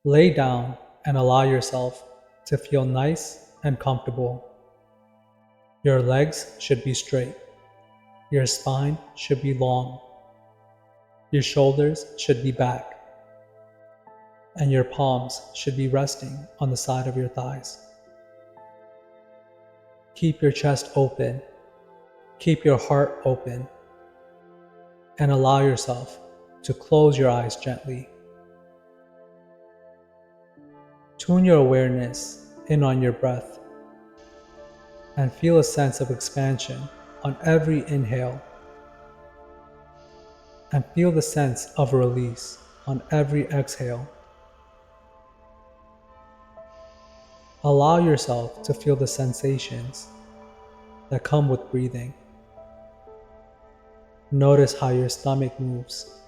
Lay down and allow yourself to feel nice and comfortable. Your legs should be straight. Your spine should be long. Your shoulders should be back. And your palms should be resting on the side of your thighs. Keep your chest open. Keep your heart open. And allow yourself to close your eyes gently. Tune your awareness in on your breath and feel a sense of expansion on every inhale, and feel the sense of release on every exhale. Allow yourself to feel the sensations that come with breathing. Notice how your stomach moves.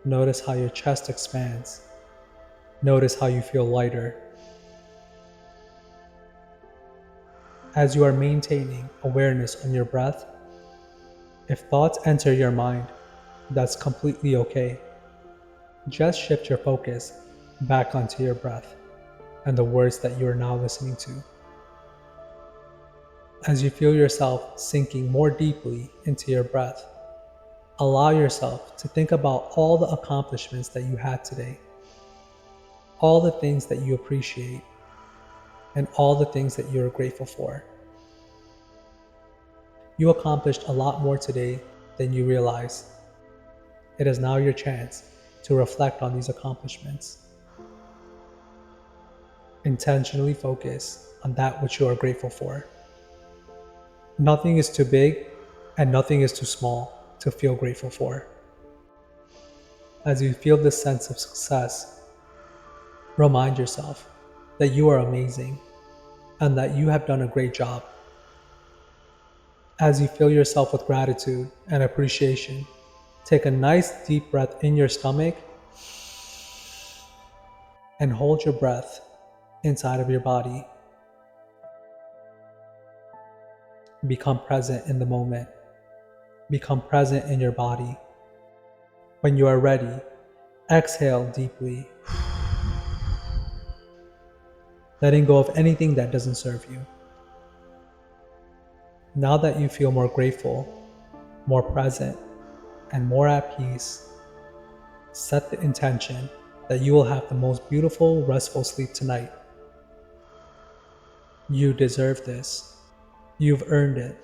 Notice how your chest expands. Notice how you feel lighter. As you are maintaining awareness on your breath, if thoughts enter your mind, that's completely okay. Just shift your focus back onto your breath and the words that you are now listening to. As you feel yourself sinking more deeply into your breath, allow yourself to think about all the accomplishments that you had today, all the things that you appreciate, and all the things that you are grateful for. You accomplished a lot more today than you realize. It is now your chance to reflect on these accomplishments. Intentionally focus on that which you are grateful for. Nothing is too big and nothing is too small to feel grateful for. As you feel this sense of success, remind yourself that you are amazing and that you have done a great job. As you fill yourself with gratitude and appreciation, take a nice deep breath in your stomach and hold your breath inside of your body. Become present in the moment. Become present in your body. When you are ready, exhale deeply, letting go of anything that doesn't serve you. Now that you feel more grateful, more present, and more at peace, set the intention that you will have the most beautiful, restful sleep tonight. You deserve this. You've earned it.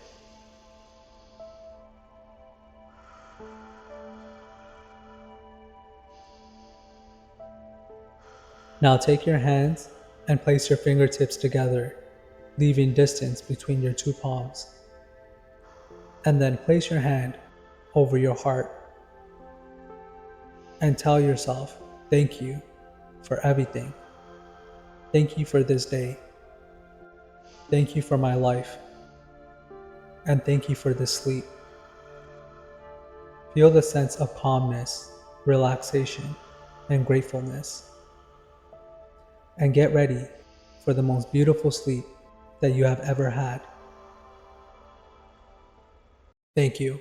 Now take your hands and place your fingertips together, leaving distance between your two palms. And then place your hand over your heart and tell yourself, thank you for everything. Thank you for this day. Thank you for my life. And thank you for this sleep. Feel the sense of calmness, relaxation, and gratefulness. And get ready for the most beautiful sleep that you have ever had. Thank you.